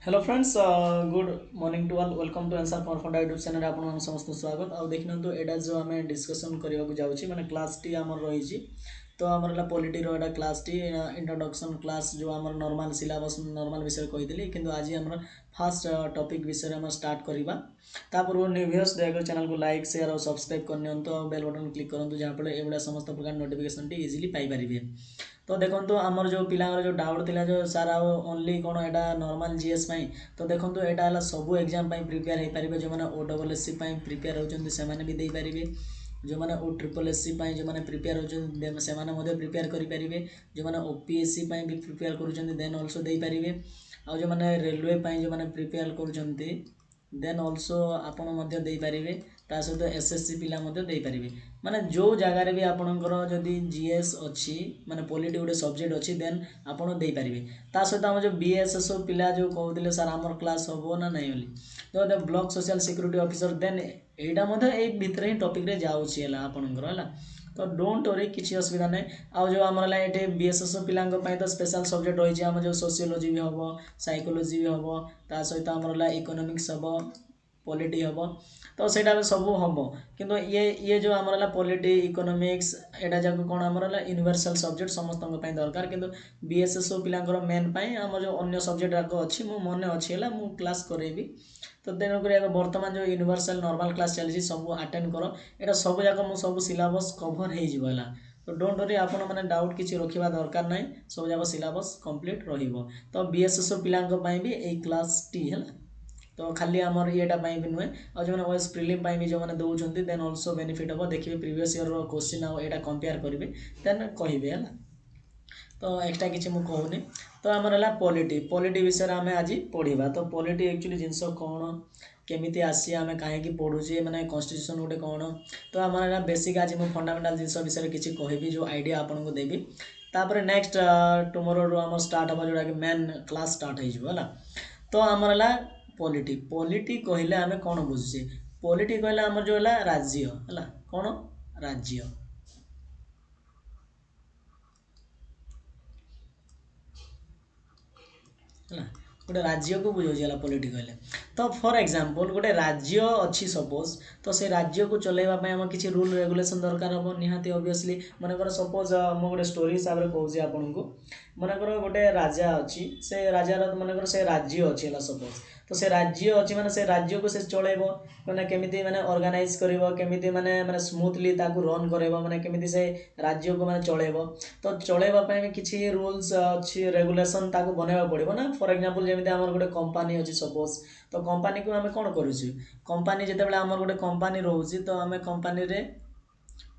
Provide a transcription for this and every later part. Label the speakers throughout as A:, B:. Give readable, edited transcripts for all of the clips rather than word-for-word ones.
A: Hello friends good morning to all welcome to answer for funda YouTube channel आपन समस्त स्वागत आ देखिनतु एटा जो आम डिस्कसन करने जाऊँ माने क्लास टी आमर रही तो आमर है पॉलिटी रो क्लास टी इंट्रोडक्शन क्लास जो आमर नॉर्मल सिलेबस नॉर्मल विषय कही किंतु आज आमर फास्ट टॉपिक विषय में स्टार्ट करवा पूर्व न्यूवियर्स दयाकर चैनल को लाइक शेयर और सब्सक्राइब करनी और बेल बटन क्लिक करूँ जहाँफल एवं समस्त प्रकार नोटिफिकेशन इजिली पाइपर। तो देखो आमर जो पिला जो डाउट था जो सार ओनली कौन यहाँ नॉर्मल जीएस तो देखो यहाँ सब एग्जाम प्रिपेयर हो पारे जो मैंने OSSC प्रिपेयर होती से भी दे पारे जो मैंने OSSC जो मैंने प्रिपेयर होती से प्रिपेयर करेंगे जो मैंने OPSC भी प्रिपेयर कर ऑल्सो दे पारे आ जो मैंने रेलवे जो मैंने प्रिपेयर कर देन ऑल्सो आपण दे पारे ता सहित एसएससी पिला दे पारे माने जो जगार भी आपणकर जदि जीएस अच्छी माने पॉलिटी गोटे सब्जेक्ट अच्छी देन आपड़ दे पारे ता सहित आम जो बीएसएसओ पिला जो कहते सर आमर क्लास हम ना नहीं बोली तो block social security officer then यहाँ भितर ही टॉपिक रे जाऊँगी आपणकर है तो डोंट वरी किसी असुविधा नहीं आउ जो आमर ये बीएसएसओ पिला तो स्पेशल सब्जेक्ट रही है जो सोशियोलॉजी भी हम साइकोलॉजी भी हम ता सहित आमर इकोनॉमिक्स हम पॉलिटी हम तो सेटा सब हम किंतु ये जो आमर पॉलिटी इकोनॉमिक्स एटा जाक कौन आमर यूनिवर्सल सब्जेक्ट समस्त दरकार किंतु बीएसएसओ पिलांकर मेन आम जो अन्य सब्जेक्ट जाक अच्छी मो मन अच्छी है मु क्लास करेबी तो तेणुक बर्तमान जो यूनिवर्सल नॉर्मल क्लास चली सब अटेंड कर एटा सब जाक मु सब सिलेबस कवर हो तो डोंट वरी आपण मैंने डाउट किसी रखा दरकार ना सब जाक सिलेबस कंप्लीट रहिबो तो बीएसएसओ पिलांक भी यही क्लास टी है तो खाली आमर येटा भी नुहे और जो मैंने ओएस प्रिलिम भी जो मैंने दौरान देन ऑल्सो बेनिफिट हम देखिए प्रीवियस ईयर क्वेश्चन आटा कंपेयर करेंगे देन कहे है तो एक्सट्रा किसी मुझे कहूनी तो आमर है पॉलिटी पॉलिटी विषय आम आज पढ़ा तो पॉलिटी एक्चुअली जिनस कौन केमी आसी आम कहीं पढ़ुचे मैंने कन्स्टिट्यूशन गोटे कौन तो आमर बेसिक आज मुझे फंडामेंटाल जिन विषय किसी कहबी जो आइडिया आपको देवी तापर नेक्स्ट टुमोरो आम स्टार्ट हम जोटा कि मेन क्लास स्टार्ट होगा तो आमर है पॉलिटी पॉलिटी कहले आम कौन बुझे पॉलिटी कहले आमर जो है राज्य है कौन राज्य है गोटे राज्य को बुझे पॉलिटी कहले तो फॉर एग्जांपल गोटे राज्य अच्छी सपोज तो से राज्य को चलैवाई आम किसी रूल रेगुलेशन दरकार हम निहाती ऑब्वियसली मनकर सपोज मु गोटे स्टोरी हिसाब से कहूँ आपको मनकर गोटे राजा अच्छी से राजार मनकर से राज्य अच्छी है सपोज तो से राज्य अच्छी माने से राज्य को से चलेब मैंने केमिति माने ऑर्गेनाइज करिवो केमिति माने माने स्मूथली ताकू रन करेबो माने केमिति से राज्य को माने चलेबो तो चलेबा पय में किछि रूल्स अच्छी रेगुलेशन ताकू बनावा पड़िबो ना फॉर एग्जांपल जेमिति हमर गोटे कंपनी अछि सपोज तो कंपनी को हमें कोन करूछु कंपनी जेतेबेले हमर गोटे कंपनी रहउछि तो हमें कंपनी रे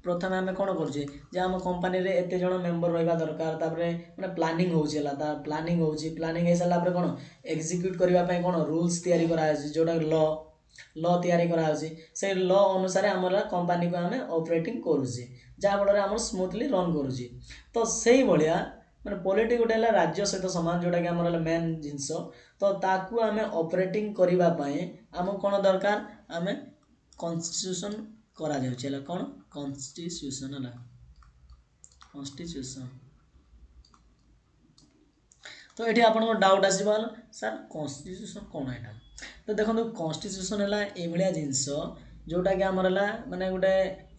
A: प्रथम आम कौन करें आम कंपानी रे एत जन मेंबर रहा दरकार मैंने प्लानिंग होता प्लानिंग हो प्लानिंग हो सारापर कौन एग्जीक्यूट करने कौन रूल्स तैयारी जोटा लॉ लॉ तैयारी से लॉ अनुसार आमर कंपानी को आम ऑपरेटिंग करुचे जहाँफल आम स्मूथली रन करुचे तो से भाया मैंने पॉलिटी गोटे राज्य सहित सामान जोटा कि आमर मेन जिनस तो ताकू आम ऑपरेटिंग करने आम कौन दरकार आम कॉन्स्टिट्यूशन करा जाउछे कौन कॉन्स्टिट्यूशन है कॉन्स्टिट्यूशन तो ये आपको डाउट आसो सर कॉन्स्टिट्यूशन कौन है तो देखो कॉन्स्टिट्यूशन है ये जिनस जोटा कि आमर है माने गोटे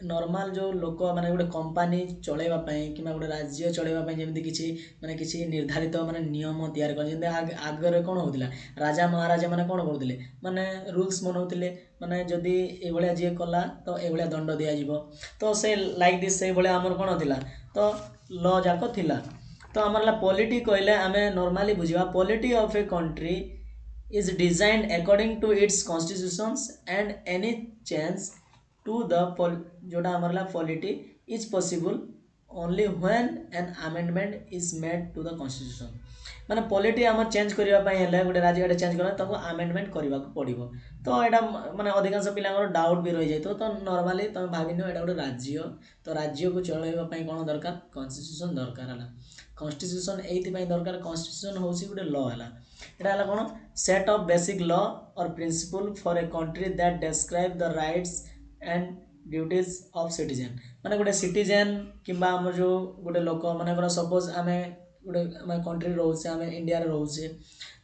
A: नॉर्मल जो लोक माने गोटे कंपनी चलैवाई कि गोटे राज्य चलैवाई जमी किसी माने किसी निर्धारित माने नियम तैयार कर आगे कौन होता राजा महाराजा माने कौन करुले माने रूल्स बनाते माने जदि ये जी कला तो ये दंड दिज्व तो से लाइक दिस से आमर कौन थिला तो लॉ जाक थिला तो आमर पॉलिटी कहले आम नॉर्मली बुझा polity of a country is designed according to its constitutions and any change to the जोटा हमारा polity is possible only when an amendment is made to the constitution माने पॉलिटी आम चेंज करने गोटे राज्य चेंज कर amendment करने पड़ो तो यहाँ माने अधिकांश पिला डाउट भी रही जाए तो नॉर्मली तुम भाव यहाँ गोटे राज्य तो राज्य को चलवाई कौन दरकार कॉन्स्टिट्यूशन दरकार है कॉन्स्टिट्यूशन ये दरकार कॉन्स्टिट्यूशन हूँ गोटे लॉ है यहाँ कौन सेट ऑफ बेसिक लॉ और principle for a country that describe the rights and duties of citizen माने गोटे सिटीजन किंबा आम जो गोटे लोक मन सपोज आम गोटे आम कंट्री रोचे आम इंडिया रोचे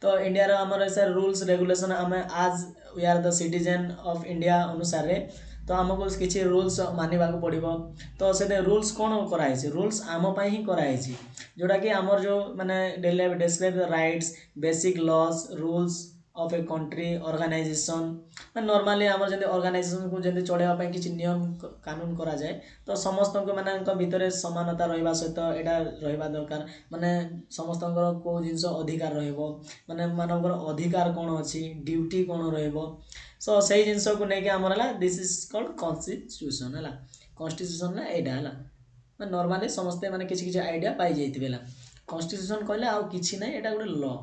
A: तो इंडिया आमर सर रूल्स रेगुलेशन आम आज we are the citizen of India अनुसार तो आमको किसी रूल्स मानवा पड़ो तो से रूल्स कौन कराई रूल्स आम ही कराई जोटा कि आमर जो माने daily describe the rights basic laws rules of a country organization normally आमर जब ऑर्गेनाइजेशन को जब चलवाई किसी नियम कानून करा जाए तो समस्त मान भितर समानता रहा सहित यहाँ रहा दरकार माने समस्त कौ जिनस अधिकार रही मानकर अधिकार कौन अच्छी ड्यूटी कौन सो से जिनस को लेकिन आमर है दिस इज कॉल्ड कॉन्स्टिट्यूशन है कॉन्स्टिट्यूशन यहाँ है नॉर्मली समस्ते माने किसी किसी आइडिया पाई जाइए कॉन्स्टिट्यूशन कहले आउ किछि ना यहाँ गोटे लॉ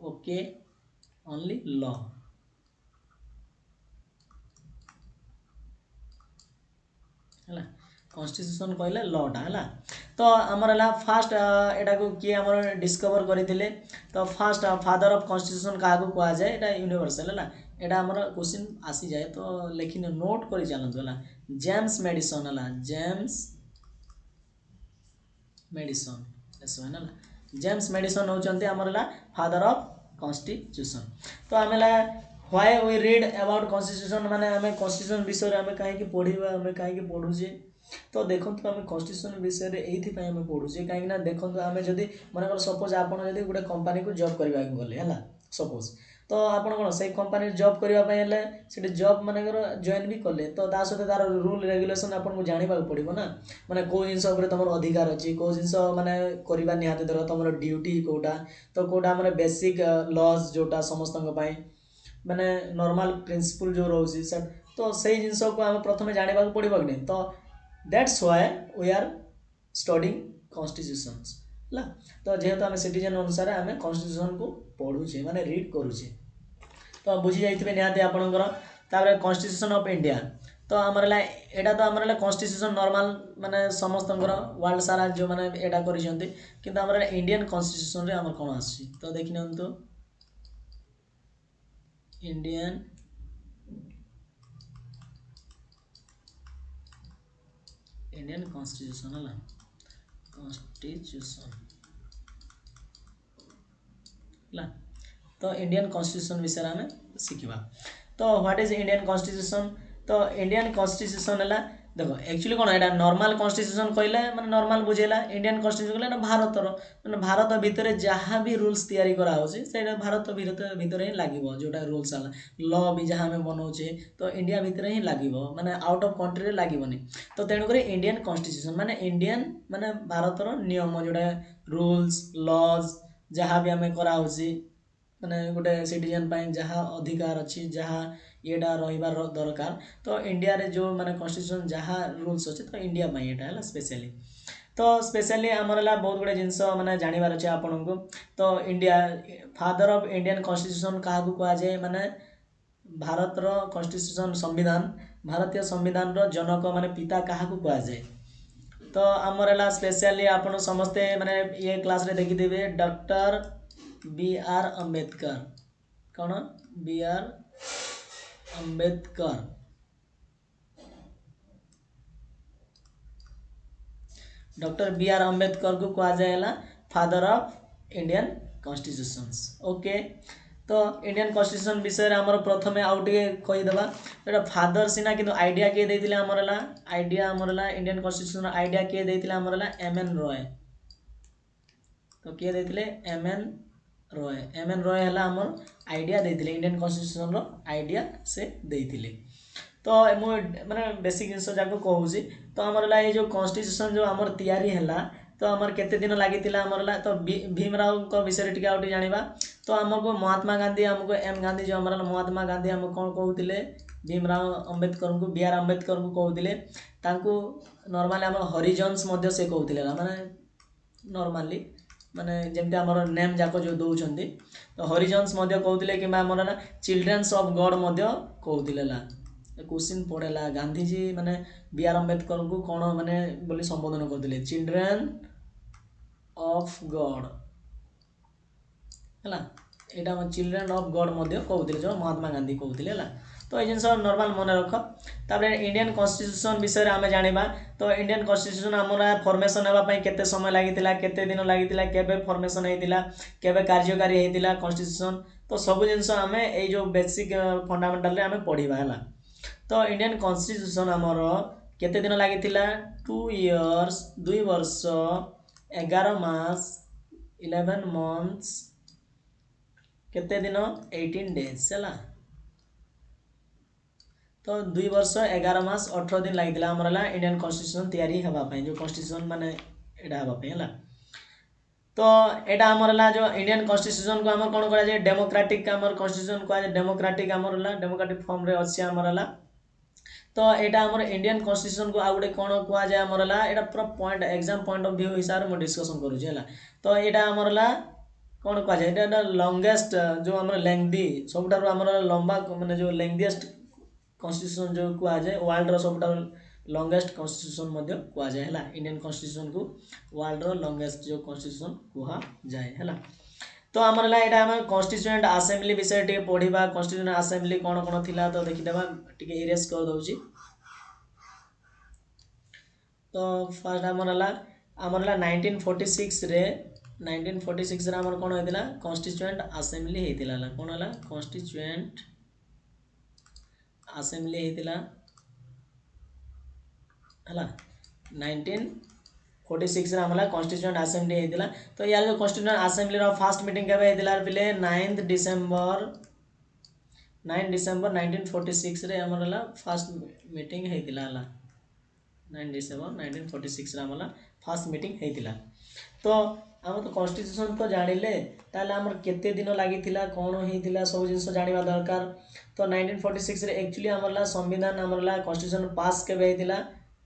A: ओके ओनली लॉ है कॉन्स्टिट्यूशन कहले लॉटा है तो आमर है फास्ट एटा को किए आमर डिस्कवर करते तो फास्ट फादर ऑफ कॉन्स्टिट्यूशन क्या कह जाए यहाँ यूनिवर्सल है यहाँ आमर क्वेश्चन आसी जाए तो लेकिन नोट कर चलतु है जेम्स मेडिसन है जेम्स मेडिसन है जेम्स मेडिसन होती आमर है फादर ऑफ कॉन्स्टिट्यूशन तो आम why we read about constitution माने आम कॉन्स्टिट्यूशन विषय आम कहीं पढ़ा आम कहीं पढ़ुचे तो देखो आम कॉन्स्टिट्यूशन विषय में ये पढ़ुचे कहीं देखो आम जदि मन सपोज आप गोटे कंपनी को जॉब करने गले है सपोज तो आप कौन से कंपनी जॉब करने जॉब मानकर जॉइन भी कले तो सहित तार रूल रेगुलेशन आपको जानवा पड़ो ना माने कौ जिनस तुम अधिकार अच्छी कौ जिनस माने करवा निहाती दरकार तुम ड्यूटी कोटा तो कोटा आम बेसिक लॉज जोटा समस्त माने नॉर्मल प्रिंसिपल जो रोचे तो से जिनस को आम प्रथम जानवा पड़ो कि नहीं तो that's why we are studying constitutions है तो जेहेतु आम सिटीजन अनुसार आम कॉन्स्टिट्यूशन को पढ़ुचे माने रीड करुचे तो बुझी जाइए निहाती आपणकर तापर कॉन्स्टिट्यूशन ऑफ इंडिया तो आमर एटा तो आमर कॉन्स्टिट्यूशन नॉर्मल माने समस्त वर्ल्ड सारा जो माने एटा करिसेंती किंतु आमर इंडियन कॉन्स्टिट्यूशन रे आमर कोन आसी तो देखि नंतु इंडियन कॉन्स्टिट्यूशन है कॉन्स्टिट्यूशन है तो इंडियन कॉन्स्टिट्यूशन विषय आम शिखा तो व्हाट इज इंडियन कॉन्स्टिट्यूशन तो इंडियन कॉन्स्टिट्यूशन है देखो एक्चुअली कौन है नॉर्मल कॉन्स्टिट्यूशन कहले माने नॉर्मल बुझेला इंडियन कॉन्स्टिट्यूशन कहले भारतर माने भारत भितर जहाँ भी रूल्स तैयारी करा होची सेटा भारत भितर ही लागिवो जोटा रूल्स आला लॉ भी जहाँ में बनाउचे तो इंडिया भितर ही लागिवो माने आउट ऑफ कंट्री रे लागिवोनी तो तेणु करी इंडियन कॉन्स्टिट्यूशन माने इंडियन माने भारतर नियम जोटा रूल्स लॉज जहाँ भी आम करा होची माने गोटे सिटीजन जहाँ अधिकार अच्छी जहाँ येटा रहिबार दरकार तो इंडिया रे जो माने कॉन्स्टिट्यूशन जहाँ रूल्स अच्छे तो इंडिया यहाँ है स्पेशली तो स्पेशली आमर है बहुत गुड़े जिनस माने जानवर अच्छे आपन को तो India father of Indian constitution क्या कह जाए माने भारत रो कॉन्स्टिट्यूशन संविधान भारतीय संविधान रो जनक माने पिता क्या कह जाए तो आमर है स्पेशली आप समस्ते माने ये क्लास रे देखिथे डॉक्टर बी आर अम्बेडकर कौन B R Ambedkar doctor B R Ambedkar को कह जाए father of Indian constitutions okay तो इंडियन कॉन्स्टिट्यूशन विषय आमर प्रथमे आउ टे कहीदेवा जो फादर सीना किंतु आइडिया किए देते आमर है आइडिया आमर है इंडियन कॉन्स्टिट्यूशन आइडिया किए देते आमर है एम एन रॉय तो किए देते एम एन रॉय है आमर आइडिया देते इंडियन कॉन्स्टिट्यूशन रो आइडिया से देते तो माने बेसिक जिनस जाक कहूँ तो आमर है ये जो कॉन्स्टिट्यूशन जो आमर तैयारी है तो आमर केते दिन लगी आमर है तो भीमराव को विषय टी आउट जाना तो आमको महात्मा गांधी आमको एम गांधी जो आमर महात्मा गांधी आम कौन कहते भीमराव अम्बेडकर को बी आर अम्बेडकर को कहते नॉर्मली आम हरिजन्स से कहते माने नॉर्मली माने जमती आमर नेम जाक जो दौरान तो हरिजन्स कहते कि आमर है चिल्ड्रेन्स ऑफ गॉड कहते क्वेश्चन पड़ेगा गांधीजी माने बी आर अम्बेडकर को कौन माने बोली संबोधन करते चिल्ड्रेन ऑफ गॉड है एटा चिल्ड्रेन ऑफ गॉड मध्य कहते जो महात्मा गांधी कहते है। तो ये जिन नॉर्मल मन रख। तापर इंडियन कॉन्स्टिट्यूशन विषय आम जाना। तो इंडियन कॉन्स्टिट्यूशन आमर फॉर्मेशन होगापाई केते समय लगी केते दिन लगी केबे फॉर्मेशन होता केबे कार्यकारी होता कॉन्स्टिट्यूशन। तो सब जिन आम यो बेसिक फंडामेंटल आम पढ़ा है। तो इंडियन कॉन्स्टिट्यूशन आमर केते दिन लगी 2 years 2 वर्ष 11 मास 11 months केते दिन 18 days है। तो 2 वर्ष 11 मास 18 दिन लगी आमर इंडियन कॉन्स्टिट्यूशन तैयारी होगापाई जो कॉन्स्टिट्यूशन माने एटा होगापाई है। तो एटा आमर जो इंडियन कॉन्स्टिट्यूशन को आमर कौन करा डेमोक्रेटिक आमर कॉन्स्टिट्यूशन को डेमोक्रेटिक आमर डेमोक्रेटिक फॉर्म रे अछि आमर। तो यहाँ आमर इंडियन कॉन्स्टिट्यूशन को आउटे कौन कहुए आमर एटा पूरा point exam point of view हिसाब से डिस्कसन करुँचे है। तो यहाँ आमर कौन कहुए लंगेस्ट जो आम लेंथी सब आमर लंबा माने जो लेंथीएस्ट कॉन्स्टिट्यूशन जो कहुए वर्ल्ड सब लंगेस्ट कॉन्स्टिट्यूशन कहुए है। इंडियन कॉन्स्टिट्यूशन को वर्ल्ड लंगेस्ट जो कॉन्स्टिट्यूशन कहुए है। तो आमर यहाँ आम कॉन्स्टिट्यूएंट असेंबली विषय टे पढ़ा कॉन्स्टिट्यूएंट असेंबली कौन कौन थिला तो देखीदेवा टिके इरेज कर दउची। तो फर्स्ट आमर 1946 रे 1946 रे आमर कौन होइतिला कॉन्स्टिट्यूएंट असेंबली हेतिला कौन हला कॉन्स्टिट्यूएंट असेंबली हेतिला हला 1946 रे आमला कॉन्स्टिट्यूएंट असेंबली हेतिला। तो यार जो constituent assembly row first meeting केबे हेतिला पिले 9 डिसेंबर 1946 रे आमला फर्स्ट मीटिंग हेतिला हला 9 डिसेंबर 1946 रे आमला फर्स्ट मीटिंग हेतिला। तो आम तो कॉन्स्टिट्यूशन तो जानिले ताले आमर केते दिन लागिथिला कोन हेतिला सब जिंस जानिबा दरकार। तो 1946 रे एक्चुअली आमरला संविधान आमरला कॉन्स्टिट्यूशन पास केबे हेतिला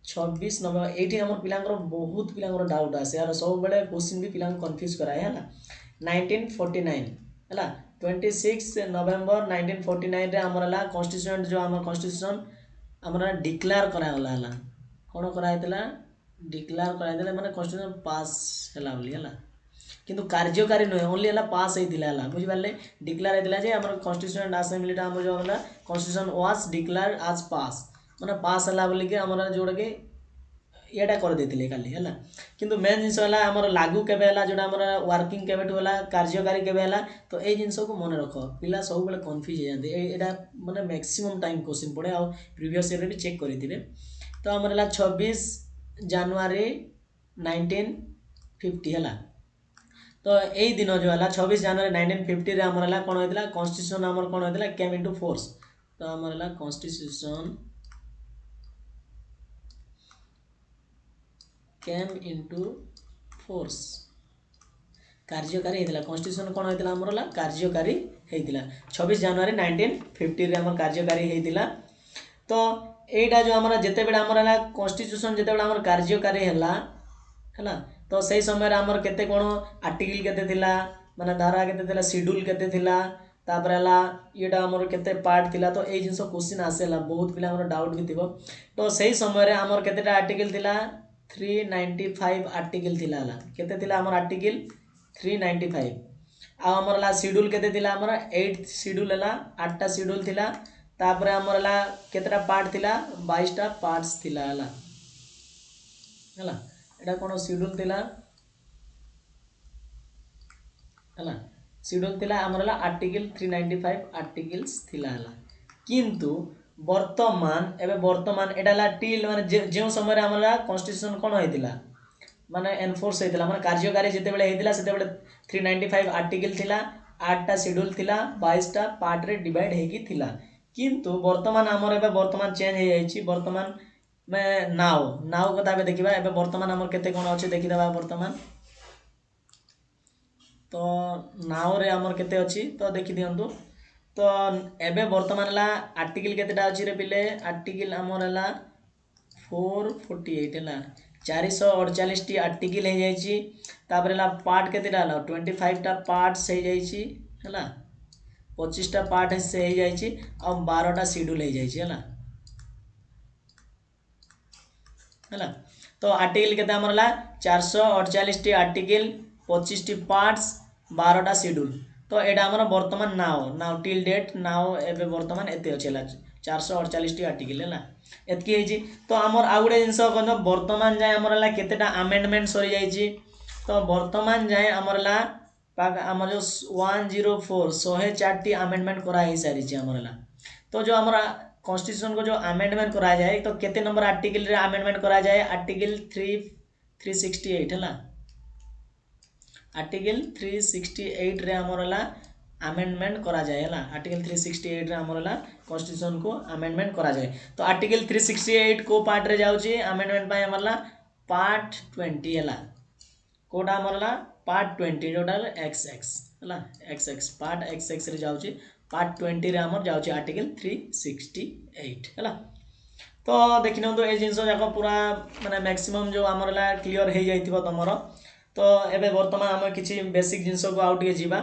A: 26 नवंबर। एठी हमर पिलांकर बहुत पिलांकर डाउट आसे यार सब बेले क्वेश्चन भी पिलांक कंफ्यूज कराय हला 1949 हला 26 नवंबर 1949 रे आमरला कॉन्स्टिट्यूशन जो आमर कॉन्स्टिट्यूशन आमरा डिक्लेयर करागला हला कौन कराइला डिक्लेयर कराइले माने कॉन्स्टिट्यूशन पास हला बोली हला किंतु कार्यकारी नुहे ओनली हला पास हेतिला हला बुझि पारले डिक्लेयर हेतिला जे हमर कॉन्स्टिट्यूशन असेंबली टा हमर जो हला कॉन्स्टिट्यूशन वाज डिक्लेयर्ड एज पास माने पास हला बोली के हमर जोड़ा के एटा कर देतिले खाली हला। किंतु मेन जिंस हला हमर लागू केबे हला जोटा हमर वर्किंग केबे टु हला कार्यकारी केबे हला। तो ए जिंस को मन रख पिला सब बेले कंफ्यूज हो जाते एटा माने मैक्सिमम टाइम क्वेश्चन पड़े आ प्रीवियस ईयर भी चेक करिथिबे। तो हमर हला 26 जनवरी 1950 हला। तो यही दिन जो है 26 जनवरी 1950 रे हमर हला कोन होइतला कॉन्स्टिट्यूशन हमर कोन होइतला केम इनटू फोर्स। तो हमर हला कॉन्स्टिट्यूशन केम इनटू फोर्स कार्यकारी हेतिला कॉन्स्टिट्यूशन कोन होइतला हमर हला कार्यकारी हेतिला 26 जनवरी 1950 रे हमर कार्यकारी हेतिला। तो एटा जो हमरा जते बेला हमर हला कॉन्स्टिट्यूशन जते बेला हमर कार्यकारी हला तो सही समय रे हमर केते कोन आर्टिकल केते थिला माने धारा केते थिला शेड्यूल केते थिला तापर हला एटा हमर केते पार्ट थिला। तो ए जिंस क्वेश्चन आसेला बहुत पिला हमर डाउट भी थिबो। तो सही समय रे हमर केतेटा आर्टिकल थिला 395 आर्टिकल थिला हला केते थिला हमर आर्टिकल 395 आ हमर हला शेड्यूल केते थिला हमर 8 शेड्यूल हला 8 टा शेड्यूल थिला। तापर हमर हला केतेटा पार्ट थिला 22 टा पार्ट्स थिला हला हला एटा कोन शेड्यूल थिला हला शेड्यूल थिला हमर हला आर्टिकल 395 आर्टिकल्स थिला हला। किंतु वर्तमान एबे वर्तमान एटा हला टिल माने जे समय रे हमर कॉन्स्टिट्यूशन कोन होइतिला माने एनफोर्स होइतिला माने कार्यकारी जते बेले हेतिला सेते बेले 395 आर्टिकल थिला 8 टा शेड्यूल थिला 22 टा पार्ट रे डिवाइड हेकी थिला। किंतु वर्तमान हमर एबे वर्तमान चेंज हे जाईची वर्तमान में नाउ कथा बे देखिबा एबे वर्तमान हमर केते कोन अछि देखि देबा वर्तमान। तो नाउ रे हमर केते अछि तो देखि दियंतु। तो एबे वर्तमान हला आर्टिकल केतेटा अछि रे पिले आर्टिकल हमर हला 448 हला 448 टी आर्टिकल हे जाईची। तापर हला पार्ट केतेटा हला 25 टा पार्ट्स हे जाईची हला 25 टा पार्ट से हे जाईची आ 12 टा शेड्यूल हे जाईची हला। तो आर्टिकल केते हमर हला 448 टी आर्टिकल 25 टी पार्ट्स 12 टा शेड्यूल। तो एटा हमर वर्तमान नाउ टिल डेट नाउ एबे वर्तमान एते अछेला 448 टी आर्टिकल है एतकी है तो आमर आ गोटे जिनस कह वर्तमान जाए आमर केतेटा अमेंडमेंट सरी जाइए तो वर्तमान जाए आमर आमर जो 104 104 टी अमेंडमेंट कराई सारी आमर तो जो आमर कॉन्स्टिट्यूशन को जो अमेंडमेंट करा जाए तो केते नंबर आर्टिकल रे अमेंडमेंट करा जाए आर्टिकल 368 है आर्टिकल 368 रे आमर अमेंडमेंट करा जाए है आर्टिकल 368 रे आमर कॉन्स्टिट्यूशन को अमेंडमेंट करा जाए तो आर्टिकल 368 को पार्ट रे जाउची अमेंडमेंट पाए आमर पार्ट 20 है कोटा आमर पार्ट 20 जोटा XX है XX पार्ट XX रे जाउची पार्ट 20 रे आमर जाउची आर्टिकल 368 है तो देखि न तो ए जिंस जाक पूरा माने मैक्सिमम जो आमर क्लियर हो जाइथिबो तमरो तो एबे वर्तमान आम किछि बेसिक जिंस को आउ टिके जीवा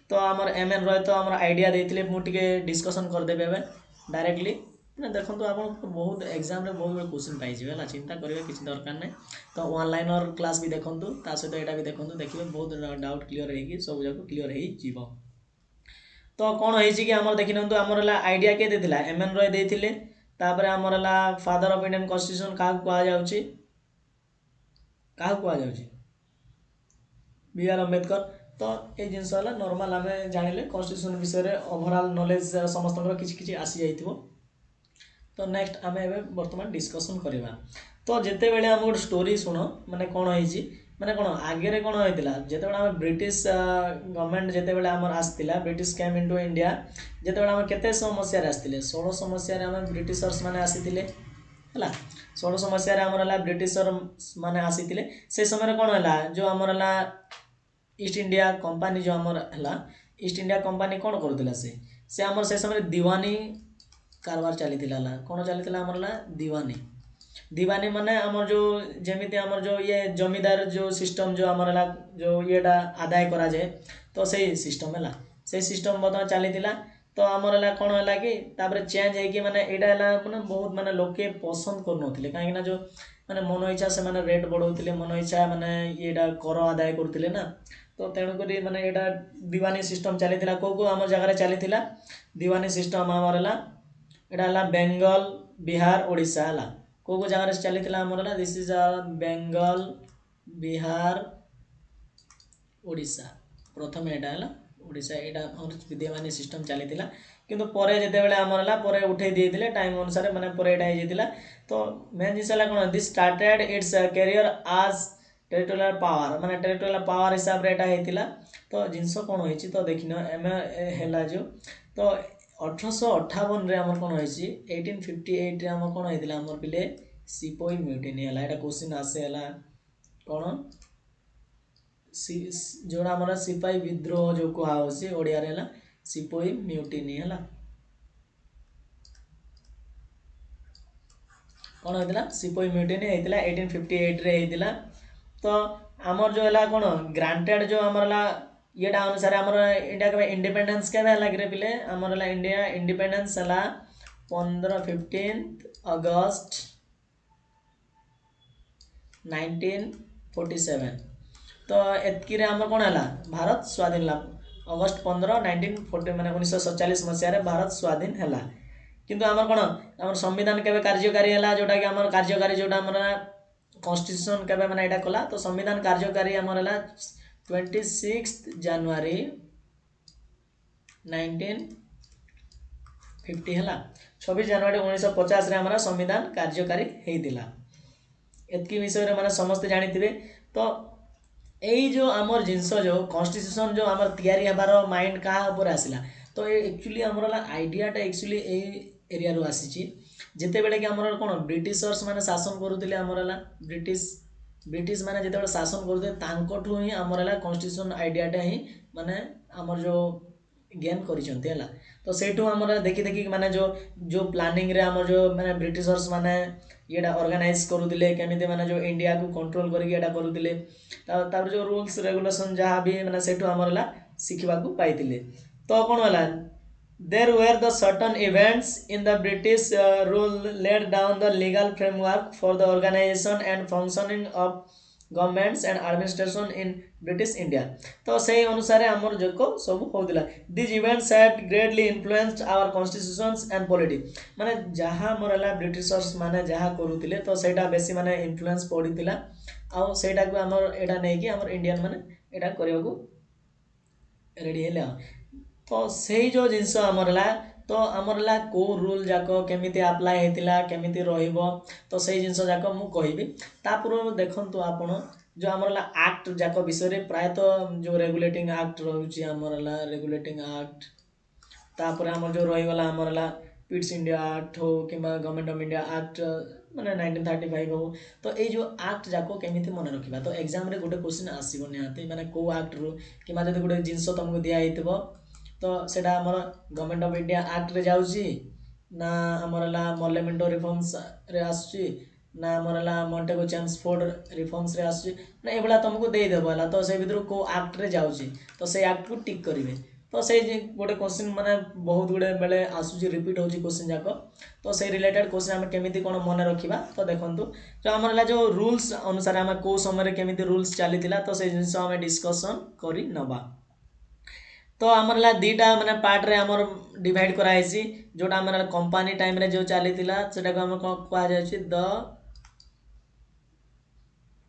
A: तो आमर MN रहे तो आमर आइडिया देथिले मु टिके डिस्कशन कर देबे एबे डायरेक्टली ना देखो तो आप बहुत एग्जाम रे बहुत क्वेश्चन पाई जिवे ना चिंता करिवे किछि दरकार नै तो ऑनलाइन क्लास भी देखंतु ता सहित एटा भी देखंतु देखिबे बहुत डाउट क्लियर हेगी सब जाको क्लियर हेई जीवो तो कौन है कि आमर देखि नंतु आमर आइडिया के देथिला MN रॉय देथिले तापर आमर फादर ऑफ इंडियन कॉन्स्टिट्यूशन का कुआ जाउची BR अम्बेडकर तो ये जिनस नॉर्मल आम जानिले कॉन्स्टिट्यूशन विषय रे ओवरऑल नॉलेज समस्त किछि किछि आसी जाइथिबो तो नेक्स्ट आम एबे वर्तमान डिस्कशन करबा तो जेते बेले हम गोटे स्टोरी सुनो माने कोन होईची माने कोन आगे रे कोन होइतिला जेते बेले हम ब्रिटिश गवर्नमेंट जेते बेले हमर आस्तिला ब्रिटिश केम इनटू इंडिया जेते बेले हम केते समस्या रे आस्तिले 1600 मसिया रे हम ब्रिटिशर्स माने आसीतिले हला 1600 मसिया रे हमर ब्रिटिशर माने आसीतिले से समय रे कोन होला जो हमर ईस्ट इंडिया कंपनी जो हमर हला ईस्ट इंडिया कंपनी कोन करतिला से हमर से समय दीवानी कारबार चलीथिला ला कोन चलीथिला हमर दीवानी माने हमर जो जेमिति हमर जो ये जमीदार जो सिस्टम जो हमर जो येडा आदाय करा जाए तो सही सिस्टम है से सिस्टम बता चलीथिला तो हमर कोन होला कि तापर चेंज है कि माने एडा माने बहुत माने लोके पसंद करनोथिले काहे ना जो माने मन इच्छा से माने रेट बढ़ौथिले मन इच्छा माने येडा कर आदाय करथिले ना तो तेणु करी माने एडा दीवानी सिस्टम चलीथिला को हमर जगह रे चलीथिला दीवानी सिस्टम हमर एडा बेंगल बिहार ओडिशा हला को जगह चलीथिला हमर this is a Bengal Bihar Odisha प्रथम एडा हला ओडिशा एडा हमर दीवानी सिस्टम चलीथिला किंतु परे जेते बेले हमर परे उठे दिथिले टाइम अनुसार माने परे एडा हे जेतिला तो मेन जिसला कोन this started its career as territorial power माने टेरिटोरियल पावर हिसाब रे एटा हेतिला तो जिंस कोन होइची तो देखिनो एम हेला जो तो 1858 रे हमर कोन होइची 1858 रे हमर कोन हेतिला हमर पिले सिपोई म्यूटिनी हला एटा क्वेश्चन आसे हला कोन जोड़ा हमर सिपाही विद्रोह जो को हाउसी ओडिया रे हला सिपोई म्यूटिनी हला कोन हेतिला सिपोई म्यूटिनी हेतिला 1858 रे हेतिला तो हमर जो हला कोन ग्रांटेड जो हमर हला येटा अनुसार हमर इंडिया के इंडिपेंडेंस के हला रे पिले हमर हला इंडिया इंडिपेंडेंस हला 15 अगस्त 1947 तो एतकी रे हमर कोन हला भारत स्वाधीन ला अगस्त 15 1940 माने 1947 मसिया रे भारत स्वाधीन हला किंतु हमर कोन हमर संविधान केबे कार्यकारी हला जोटा कि हमर कार्यकारी जोटा हमर कॉन्स्टिट्यूशन केबे माने एटा कला तो संविधान कार्यकारी हमर हला 26 जनवरी 1950 हला 26 जनवरी 1950 रे हमरा संविधान कार्यकारी हेतिला एतकी विषय रे माने समस्त जानिथिबे तो एई जो हमर जिंस जो कॉन्स्टिट्यूशन जो हमर तयारी हबार माइंड का ऊपर आसिला तो एक्चुअली हमर आइडिया टा एक्चुअली ए एरिया रो आसीची जेते बेले कि हमर कोन ब्रिटिशर्स माने शासन करूतिले हमर हला ब्रिटिश माने जेते बेले शासन करूते तांकोठु ही हमर हला कॉन्स्टिट्यूशन आइडिया टा ही माने हमर जो गेन करिसंती हला तो सेठु हमर देखि देखि माने जो प्लानिंग रे हमर जो माने ब्रिटिशर्स माने येडा ऑर्गेनाइज करूतिले केमिते माने जो इंडिया को कंट्रोल करके एडा करूतिले तापर जो रूल्स रेगुलेशन जहा भी माने सेठु हमर हला सिखिबा को पाइतिले तो कोन हला there were the certain events in the British rule laid down the legal framework for the organization and functioning of governments and administration in British India. तो से अनुसार आमर जो सब होता these events had greatly influenced our constitutions and polity माने जहाँ मोर है ब्रिटिशर्स माने जहाँ करूले तो सेटा बेसी माने इन्फ्लुएंस पड़ीला आउ सेटा को आमर एटा नहीं कि आमर इंडियन माने एटा करने को रेडी है। तो से जो जिनस आमर है तो आमर है को रूल जाक केमिति अप्लाई होता केमिति रहिबो तो से जिनस जाक मु कहबी ता पूर्व देखंतु आपण जो आमर एक्ट जाक विषय प्रायतः जो रेगुलेटिंग एक्ट रोचे आमर रेगुलेटिंग एक्ट तापर आमर जो रहीगला आमर पिट्स इंडिया एक्ट हो कि गवर्नमेंट ऑफ इंडिया एक्ट माने 1935 हो तो ये जो एक्ट जाक केमिति मन रखा तो एग्जाम रे गोटे क्वेश्चन आसीबो निहाती माने को एक्ट रु कि जब गोटे जिनस तुमको दिया होइतबो तो सेटा आमर गवर्नमेंट ऑफ इंडिया एक्ट रे जाउची ना आमर मॉर्लेमेंटो रिफॉर्म्स रे आसची ना आमर मॉन्टेगो चेम्सफोर्ड रिफॉर्म्स रे आसची ना एबला तुमको दे देबो तो से भीतर को एक्ट रे जाउची तो से एक्ट को टिक करिवे तो से गोटे क्वेश्चन माने बहुत गुड़े बेले आसूची रिपीट होची क्वेश्चन जाक तो से रिलेटेड क्वेश्चन आम केमिति कोन मन रखिबा तो देखंतु जो आमर जो रूल्स अनुसार आम को समय केमिति रूल्स चलीथिला तो से जिंस आम डिस्कशन करि नबा। तो आमर दीटा माने पार्ट रे आमर डिवाइड कराइसी जोटा आमर कंपनी टाइम रे जो चलीथिला सेटा को हम कहा जायछि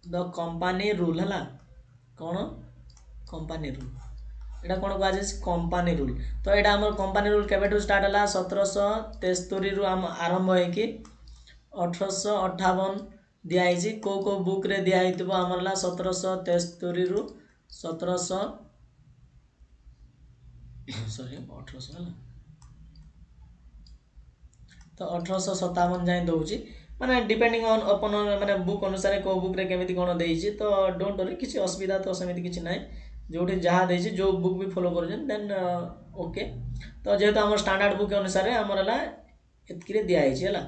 A: द कंपनी रूल हला कोन कंपनी रूल एटा कोन कहा जायछि कंपनी रूल। तो एटा आमर कंपनी रूल केबेटू स्टार्ट हला 1773 रु आम आरंभ है कि 1858 दिया है को बुक रे दिया हितबो आमर 1773 रु 1700 सॉरी 1800 है तो 1857 जाए दौची माने डिपेंडिंग ऑन अपन माने बुक अनुसार को बुक रे केमिति कोन देइछि तो डोंट वरी किछि असुविधा तो समिति किछि नै जोठी जहाँ देइछि जो बुक भी फॉलो करजन देन ओके। तो जेहेतु हमर स्टैंडर्ड बुक अनुसार हमर ला एतकी रे दिया हिछि हला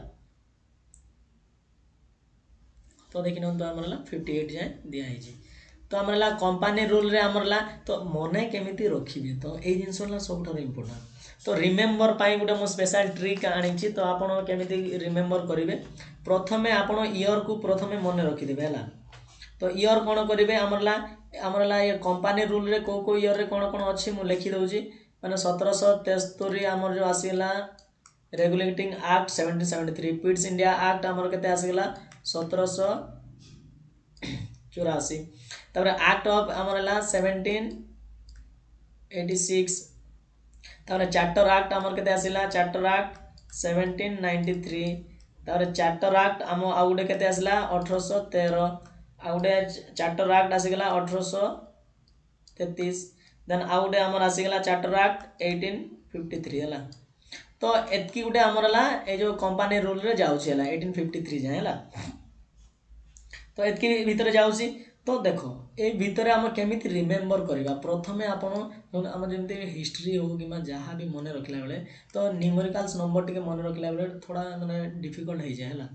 A: तो देखिन तो हमर ला 58 जाए दिया हिछि। तो आमर कंपनी रूल रे आमर तो मने केमिति रखिबे तो ए जिंस ला सबठार इंपोर्टेंट। तो रिमेंबर पाई गोटे मो स्पेशल ट्रिक आनी तो आपण केमिति रिमेंबर करिवे प्रथमे आपण ईयर को प्रथमे मने रखिदेबे हला। तो ईयर कोन करिवे आमर ये कंपनी रूल रे को ईयर रे कोन कोन अछि मु लिखि दउची माने 1773 आमर जो आसीला regulating act 1773 Pitt's India act आमर केते आसीला 1784 तापर एक्ट ऑफ आमर 1786 तापर चार्टर एक्ट आमर केते आसीला चार्टर एक्ट 1793 तापर चार्टर एक्ट आम आ गुटे केते आसीला 1813 आ गुटे चार्टर एक्ट आसीगला 1833 देन आ गुटे आमर आसीगला चार्टर एक्ट 1853 हला। तो एतकी गुटे आमर हला ए जो कंपनी रूल रे जाउची हला 1853 जाय हला। तो एतकी भीतर जाउची तो देखो ए भीतर आम केमिति रिमेंबर करबा प्रथमे आपण आम जेमति हिस्ट्री हो कि जहाँ भी मन रखला बेले तो न्यूमेरिकल्स नंबर टिके मन रखला बेले थोड़ा माने डिफिकल्ट हो जाए हला।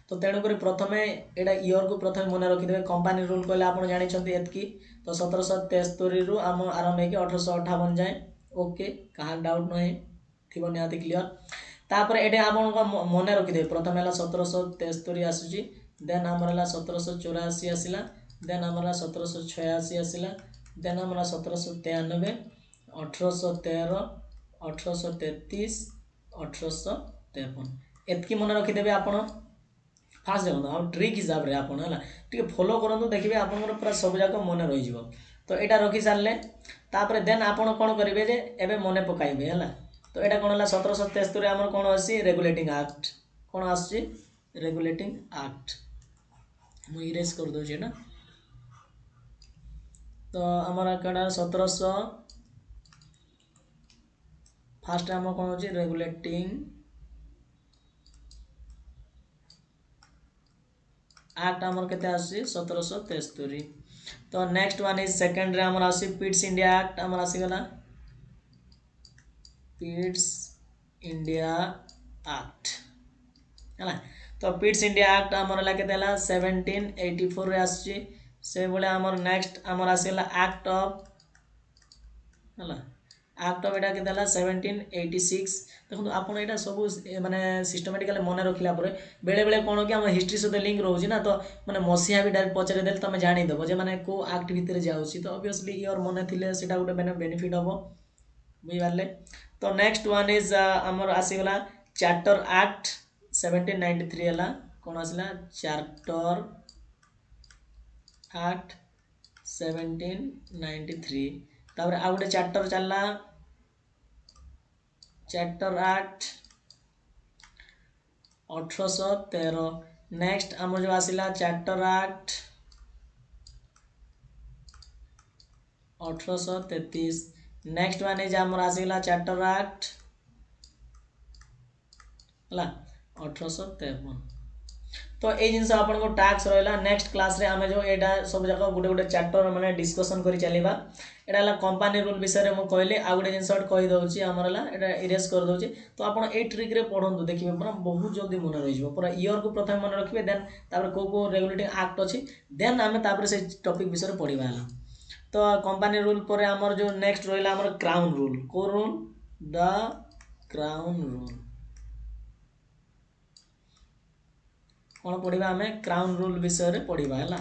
A: तो तेणु करी प्रथमे एटा ईयर को प्रथमे मन रखिदेबे कंपनी रूल कहले आपण जानि छथि एतकी तो 1773 रु आम आरंभ है कि 1858 जाए ओके कहा डाउट नहीं थिबो निहाती क्लियर। तापर एटे आपण मन रखिदेबे प्रथमे हला 1773 आसुची देन आमर 1784 आसिला देन आमर 1786 आसिला देन आमर 1793 1813 1833 1853 एतकी मन रखिदेबे आपण फास्ट देखो आ ट्रिक हिसाब रे आपण हला टिके फॉलो करंतु देखिबे आपनकर पूरा सब जाक मन रहि जिवो। तो एटा रखि सारले तापर देन आपण कोन करिवे जे एबे मने पकाइबे हला। तो एटा कोन हला 1773 रे हमर कोन आसी रेगुलेटिंग एक्ट कोन आसी रेगुलेटिंग एक्ट मु इरेज कर दो जेना। तो हमारा कड़ा 1700 फास्ट हम कौन होची रेगुलेटिंग एक्ट हमर केते आसी 1773। तो नेक्स्ट वन इज सेकंड रे हमर आसी पिट्स इंडिया एक्ट हमर आसी गला पिट्स इंडिया एक्ट हला। तो पिट्स इंडिया एक्ट हमर ला केते हला 1784 रे आसी से बोले हमर नेक्स्ट हमर आसीला एक्ट ऑफ हला ଆକ୍ଟ ଅଫ୍ ଏଇଟା କେତେ ହେଲା 1786। ଦେଖନ୍ତୁ ଆପଣ ଏଇଟା ସବୁ ମାନେ ସିଷ୍ଟମାଟିକାଲି ମନେ ରଖିଲା ପରେ ବେଳେବେଳେ କ'ଣ କି ଆମ ହିଷ୍ଟ୍ରି ସହିତ ଲିଙ୍କ ରହୁଛି ନା, ତ ମାନେ ମସିହା ବି ଡାଇରେକ୍ଟ ପଚାରି ଦେଲେ ତୁମେ ଜାଣିଦେବ ଯେ ମାନେ କେଉଁ ଆକ୍ଟ ଭିତରେ ଯାଉଛି। ତ ଅବଭିୟସଲି ଇୟର୍ ମନେ ଥିଲେ ସେଇଟା ଗୋଟେ ମାନେ ବେନିଫିଟ୍ ହେବ, ବୁଝିପାରିଲେ। ତ ନେକ୍ସଟ ୱାନ୍ ଇଜ୍ ଆମର ଆସିଗଲା ଚାର୍ଟର ଆକ୍ଟ 1793 ହେଲା। କ'ଣ ଆସିଲା? ଚାର୍ଟର ଆକ୍ଟ 1793। ତାପରେ ଆଉ ଗୋଟେ ଚାର୍ଟର ଚାଲିଲା ଚାର୍ଟର ଆକ୍ଟ 1813। ନେକ୍ସଟ ଆମର ଯେଉଁ ଆସିଲା ଚାର୍ଟର ଆକ୍ଟ 1833। ନେକ୍ସଟ ୱାନ୍ ଇଜ୍ ଆମର ଆସିଗଲା ଚାର୍ଟର ଆକ୍ଟ ହେଲା 1853। ତ এই ଜିନିଷ ଆପଣଙ୍କ ଟାସ୍କ ରହିଲା। ନେକ୍ସଟ କ୍ଲାସରେ ଆମେ ଯେଉଁ ଏଇଟା ସବୁ ଯାକ ଗୋଟେ ଗୋଟେ ଚାପ୍ଟର ମାନେ ଡିସ୍କସନ୍ କରି ଚାଲିବା। ଏଇଟା ହେଲା କମ୍ପାନୀ ରୁଲ୍ ବିଷୟରେ ମୁଁ କହିଲି। ଆଉ ଗୋଟେ ଜିନିଷ କହିଦେଉଛି ଆମର ହେଲା ଏଇଟା ଇରେଜ୍ କରିଦେଉଛି। ତ ଆପଣ ଏଇ ଟ୍ରିକ୍ରେ ପଢ଼ନ୍ତୁ, ଦେଖିବେ ପୁରା ବହୁତ ଜଲ୍ଦି ମନେ ରହିଯିବ। ପୁରା ଇୟର୍କୁ ପ୍ରଥମେ ମନେ ରଖିବେ, ଦେନ୍ ତାପରେ କେଉଁ କେଉଁ ରେଗୁଲେଟିଂ ଆକ୍ଟ ଅଛି, ଦେନ୍ ଆମେ ତାପରେ ସେଇ ଟପିକ୍ ବିଷୟରେ ପଢ଼ିବା ହେଲା। ତ କମ୍ପାନୀ ରୁଲ୍ ପରେ ଆମର ଯେଉଁ ନେକ୍ସଟ ରହିଲା ଆମର କ୍ରାଉନ୍ ରୁଲ୍। କେଉଁ ରୁଲ୍? ଦ କ୍ରାଉନ୍ ରୁଲ୍। କ'ଣ ପଢ଼ିବା ଆମେ? କ୍ରାଉନ୍ ରୁଲ୍ ବିଷୟରେ ପଢ଼ିବା ହେଲା।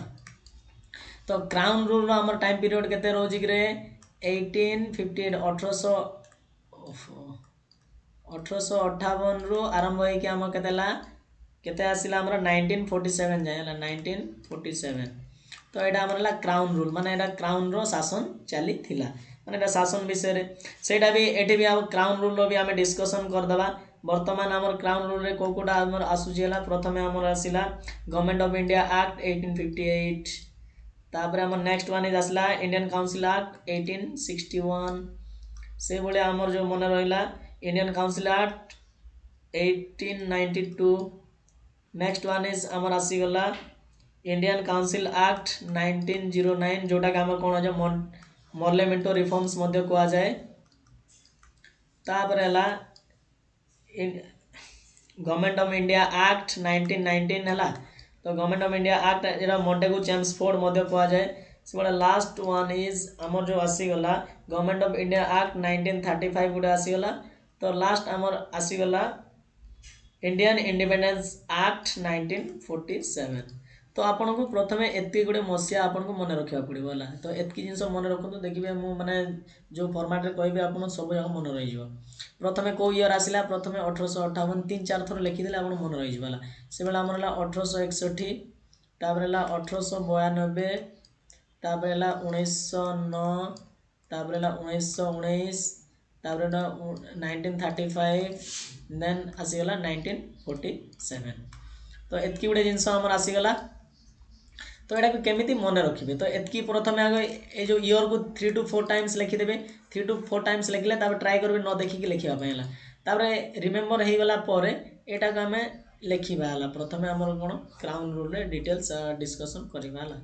A: ତ କ୍ରାଉନ୍ ରୁଲ୍ର ଆମର ଟାଇମ୍ ପିରିୟଡ଼ କେତେ ରହୁଛି କିରେ? 1858 1858ରୁ ଆରମ୍ଭ ହେଇକି ଆମର କେତେ ହେଲା, କେତେ ଆସିଲା ଆମର 1947 ଯାଏ ହେଲା, 1947। ତ ଏଇଟା ଆମର ହେଲା କ୍ରାଉନ୍ ରୁଲ୍, ମାନେ ଏଇଟା କ୍ରାଉନ୍ର ଶାସନ ଚାଲିଥିଲା, ମାନେ ଏଇଟା ଶାସନ ବିଷୟରେ। ସେଇଟା ବି ଏଠି ବି ଆଉ କ୍ରାଉନ୍ ରୁଲ୍ର ବି ଆମେ ଡିସ୍କସନ୍ କରିଦେବା। ବର୍ତ୍ତମାନ ଆମର କ୍ରାଉନ୍ ରୁଲ୍ରେ କେଉଁ କେଉଁଟା ଆମର ଆସୁଛି ହେଲା, ପ୍ରଥମେ ଆମର ଆସିଲା ଗଭର୍ଣ୍ଣମେଣ୍ଟ ଅଫ୍ ଇଣ୍ଡିଆ ଆକ୍ଟ 1858। ତାପରେ ଆମର ନେକ୍ସଟ ୱାନ୍ ଇଜ୍ ଆସିଲା ଇଣ୍ଡିଆନ୍ କାଉନସିଲ୍ ଆକ୍ଟ 1861। ସେଇଭଳିଆ ଆମର ଯେଉଁ ମନେ ରହିଲା Indian council act 1892। Next one is ଆମର ଆସିଗଲା ଇଣ୍ଡିଆନ୍ କାଉନସିଲ୍ ଆକ୍ଟ 1909, ଯେଉଁଟାକି ଆମର କ'ଣ ଅଛି ମର୍ଲେମେଣ୍ଟୋ ରିଫର୍ମସ୍ ମଧ୍ୟ କୁହାଯାଏ। ତାପରେ ହେଲା ଗଭର୍ଣ୍ଣମେଣ୍ଟ ଅଫ୍ ଇଣ୍ଡିଆ ଆକ୍ଟ 1919 ହେଲା। ତ ଗଭର୍ଣ୍ଣମେଣ୍ଟ ଅଫ୍ ଇଣ୍ଡିଆ ଆକ୍ଟ ଏଇଟା ମଣ୍ଟେଗୁ ଚେମ୍ସଫୋର୍ଡ ମଧ୍ୟ କୁହାଯାଏ। ସେଭଳିଆ ଲାଷ୍ଟ ୱାନ୍ ଇଜ୍ ଆମର ଯେଉଁ ଆସିଗଲା ଗଭର୍ଣ୍ଣମେଣ୍ଟ ଅଫ୍ ଇଣ୍ଡିଆ ଆକ୍ଟ 1935 ଗୋଟେ ଆସିଗଲା। ତ ଲାଷ୍ଟ ଆମର ଆସିଗଲା ଇଣ୍ଡିଆନ୍ ଇଣ୍ଡିପେଣ୍ଡେନ୍ସ ଆକ୍ଟ 1947। ତ ଆପଣଙ୍କୁ ପ୍ରଥମେ ଏତିକି ଗୋଟେ ମସିହା ଆପଣଙ୍କୁ ମନେ ରଖିବାକୁ ପଡ଼ିବ ହେଲା। ତ ଏତିକି ଜିନିଷ ମନେ ରଖନ୍ତୁ, ଦେଖିବେ ମୁଁ ମାନେ ଯେଉଁ ଫର୍ମାଟ୍ରେ କହିବି ଆପଣ ସବୁ ଯାକ ମନେ ରହିଯିବ। ପ୍ରଥମେ କେଉଁ ଇୟର୍ ଆସିଲା? ପ୍ରଥମେ 1858, 3-4 ଥର ଲେଖିଦେଲେ ଆପଣ ମନେ ରହିଯିବ ହେଲା। ସେବେଳେ ଆମର ହେଲା 1861, ତାପରେ ହେଲା 1892, ତାପରେ ହେଲା 1909, ତାପରେ ହେଲା 1919, ତାପରେ ହେଲା 1935, ଦେନ୍ ଆସିଗଲା 1947। ତ ଏତିକି ଗୋଟେ ଜିନିଷ ଆମର ଆସିଗଲା। ତ ଏଇଟାକୁ କେମିତି ମନେ ରଖିବେ? ତ ଏତିକି ପ୍ରଥମେ ଆଗ এই ଯେଉଁ ଇୟର୍କୁ 3 to 4 ଟାଇମ୍ସ ଲେଖିଦେବେ। 3 to 4 ଟାଇମ୍ସ ଲେଖିଲେ ତାପରେ ଟ୍ରାଏ କରିବେ ନ ଦେଖିକି ଲେଖିବା ପାଇଁ ହେଲା। ତାପରେ ରିମେମ୍ବର ହେଇଗଲା ପରେ ଏଇଟାକୁ ଆମେ ଲେଖିବା ହେଲା। ପ୍ରଥମେ ଆମର କ'ଣ କ୍ରାଉନ୍ ରୁଲ୍ରେ ଡିଟେଲ୍ସ ଡିସ୍କସନ୍ କରିବା ହେଲା।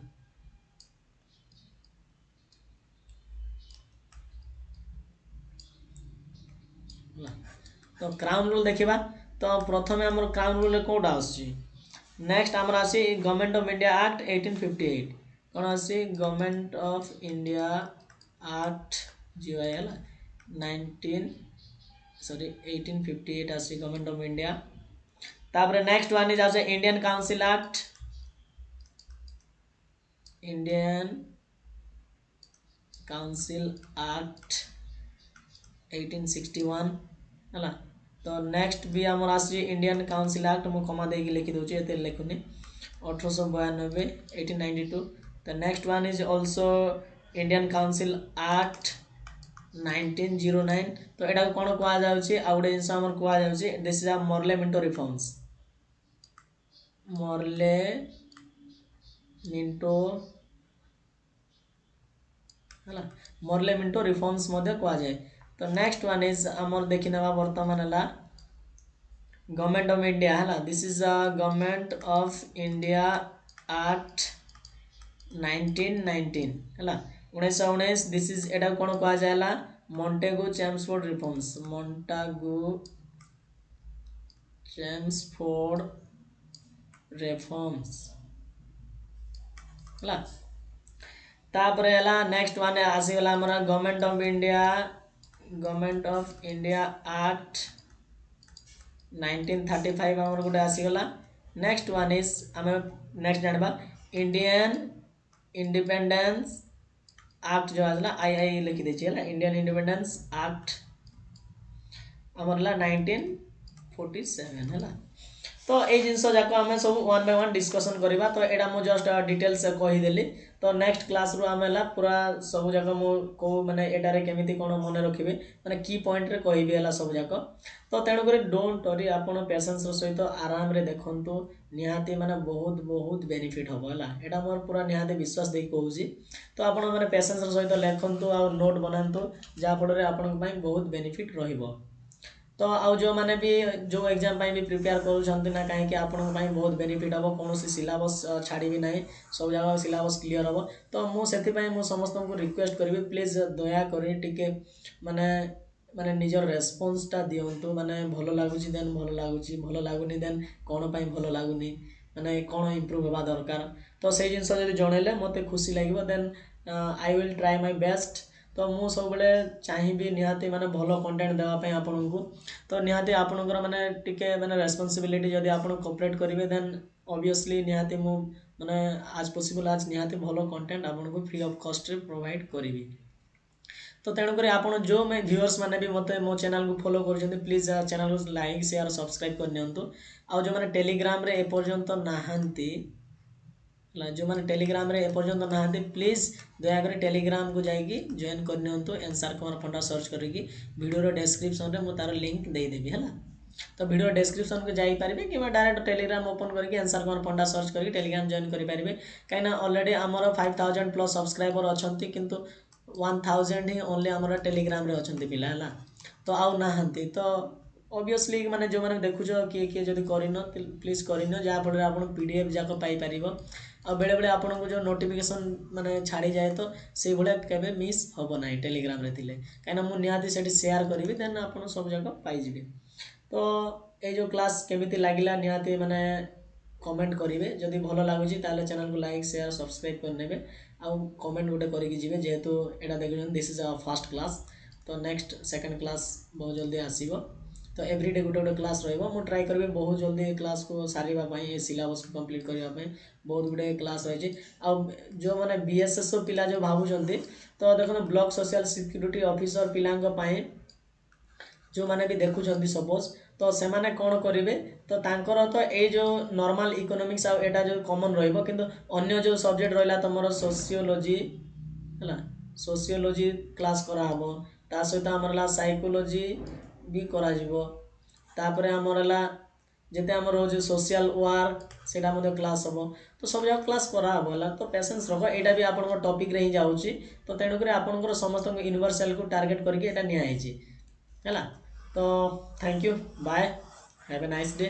A: ତ କ୍ରାଉନ୍ ରୁଲ୍ ଦେଖିବା। ତ ପ୍ରଥମେ ଆମର କ୍ରାଉନ୍ ରୁଲ୍ରେ କେଉଁଟା ଆସୁଛି? ନେକ୍ସଟ ଆମର ଆସି ଗଭର୍ଣ୍ଣମେଣ୍ଟ ଅଫ୍ ଇଣ୍ଡିଆ ଆକ୍ଟ 1858। କ'ଣ ଆସୁଛି? Government of India act GI ହେଲା 1858 ଆସୁଛି ଗଭର୍ଣ୍ଣମେଣ୍ଟ ଅଫ୍ ଇଣ୍ଡିଆ। ତାପରେ ନେକ୍ସଟ ୱାନ୍ ଇଜ୍ ଆସୁଛି Indian council act, Indian council act 1861 ହେଲା। ତ ନେକ୍ସଟ ବି ଆମର ଆସୁଛି ଇଣ୍ଡିଆନ୍ କାଉନସିଲ୍ ଆକ୍ଟ, ମୁଁ କମା ଦେଇକି ଲେଖିଦେଉଛି, ଏତେ ଲେଖୁନି, 1892, 1892। ତ next one is also Indian council act 1909। ତ ଏଟାକୁ କ'ଣ କୁହାଯାଉଛି? ଆଉ ଗୋଟେ ଜିନିଷ ଆମର କୁହାଯାଉଛି ଦିସ୍ ଇଜ୍ ଆ ମର୍ଲେମେଣ୍ଟୋ ରିଫର୍ମସ୍। ମର୍ଲେମେଣ୍ଟୋ ହେଲା, ମର୍ଲେମେଣ୍ଟୋ ରିଫର୍ମସ୍ ମଧ୍ୟ କୁହାଯାଏ। ତ ନେକ୍ସଟ ୱାନ୍ ଇଜ୍ ଆମର ଦେଖିନେବା ବର୍ତ୍ତମାନ ହେଲା ଗଭର୍ଣ୍ଣମେଣ୍ଟ ଅଫ୍ ଇଣ୍ଡିଆ ହେଲା। This is a government of India act 1919 ହେଲା, 1919। ଦିସ୍ ଇଜ୍ ଏଟାକୁ କ'ଣ କୁହାଯାଏ ହେଲା Montagu Chelmsford reforms, Montagu Chelmsford reforms ହେଲା। ତାପରେ ହେଲା ନେକ୍ସଟ ୱାନ୍ ଆସିଗଲା ଆମର government of India government of India act 1935 आमर गोटे आसीगला। नेक्स्ट वन इज आम नेक्स्ट जानवा इंडियन इंडिपेंडेंस एक्ट जो आसला आई लिखी देछि है इंडियन इंडिपेंडेंस एक्ट आमर 1947 है। तो ये जिनस जाक आम सब वन बाय वन डिस्कसन करवा। तो यहाँ मुझे जस्ट डिटेल्स कहीदेली। तो नेक्स्ट क्लास रू आम पूरा सब जाक मो माने एटारे केमिति कोन मन रखिबे माने की पॉइंट रे कहबी हला सब जाक। तो तेणुक डोंट वरी आपण पेशेंस सहित आराम रे देखंतु निहाती माने बहुत बहुत बेनिफिट हम है। यहाँ मोर पूरा निहाती विश्वास दे कहूँ। तो आपण मैंने पेशेंस सहित लिखंतु आ नोट बनातु जहाँफल आपण बहुत बेनिफिट रहिबो। तो आउ जो मैंने भी जो एग्जाम भी प्रिपेयर करूँ ना कहीं आपण बहुत बेनिफिट हम कौन सिलेबस छाड़ी ना सब जगह सिलेबस क्लीयर हम। तो मुझे समस्त को रिक्वेस्ट करी प्लीज दयाकोरी टिके माने माने निजर रेस्पॉन्सटा दिंतु माने भल लगुच देन भल लगुच भल लगुनि देन कौन पाई भल लगुनि माने कौन इम्प्रूव हवा दरकार। तो से जिन जनइले मत खुशी लगे then I will try my best. तो मु सब चाहिए निहाती माने भल कंटेंट देवाई आपण को। तो निहाती आपणकर माने टिके माने रेस्पॉन्सिबिलिटी जदि आपण कोऑपरेट करेंगे देन ऑब्वियसली निहाती मु माने आज पॉसिबल आज निहाती भल कंटेंट आपण को फ्री ऑफ कॉस्ट रे प्रोवाइड करी। तो तेणुकर आपड़ जो मैं व्यूअर्स मैंने भी मत मो चैनल को फॉलो कर प्लीज चैनल को लाइक शेयर सब्सक्राइब करनियंतु। आउ जो मैंने टेलीग्राम रे एपर्यंत नाहांती जो मैंने टेलीग्राम रे एपर्यंत नाहांती प्लीज दयाकोरी टेलीग्राम को जाइए जॉइन करनियंतु एनसार कुमार पंडा सर्च करिकी वीडियो डिस्क्रिप्शन रे मु तार लिंक देदेवी है। तो वीडियो डिस्क्रिप्शन को जाइए कि डायरेक्ट टेलीग्राम ओपन करके एनसार कुमार पंडा सर्च करके टेलीग्राम जॉइन करेंगे कहीं ऑलरेडी आमर 5000 प्लस सब्सक्राइबर अच्छा किंतु 1000 ही ओनली आमर टेलीग्राम रे अच्छा पिला है। तो आउ नाहांती तो ऑब्वियसली माने जो मैंने देखुच किए किए जब करन प्लीज करन जहाँफल आप पीडीएफ जाक पाइपर आ बेले बेले आपन को जो नोटिफिकेशन माने छाड़ी जाए तो से भाया केबे मिस हम ना टेलीग्राम रे थिले कहीं मुझे निहाती से शेयर करी देन आप सब जाक पाइबे। तो ये जो क्लास केमिति लागिला निहाती माने कमेंट करेंगे जदि भल लगुच चैनल को लाइक शेयर सब्सक्राइब करने आउ कमेंट गोटे करके जीवे जेहेतु एटा देखुन this is our first class. तो नेक्स्ट सेकंड क्लास बहुत जल्दी आसीबो। तो एवरीडे गोटे गोटे क्लास रहिबो मु ट्राई करबी बहुत जल्दी क्लास को सारिबा पई सिलेबस को कंप्लीट करबा पई बहुत गुडे क्लास रही आ जो माने बीएसएसओ पिला जो भाबुचंती तो देखो ब्लॉक सोशल सिक्यूरिटी ऑफिसर पिलांग पई जो माने भी देखुचंती सपोज तो से माने कौन करेंगे तो तांकर तो ये जो नॉर्मल इकोनॉमिक्स आ एटा जो कॉमन रहिबो किंतु अन्य जो सब्जेक्ट रहिला तमरो सोशियोलॉजी है सोशियोलॉजी क्लास करा हबो ता सहित आमरला साइकोलॉजी भी करा जिवो तापरे आमरला जेते आमर हो सोशल वर्क सेटा मते क्लास हबो। तो सब जगह क्लास करा हबो तो पेशेंस रखो एटा भी आपन टॉपिक रे ही जाउची। तो तेणु कर आपन समस्त यूनिवर्सल को टार्गेट करके एटा निया है। तो thank you bye have a nice day.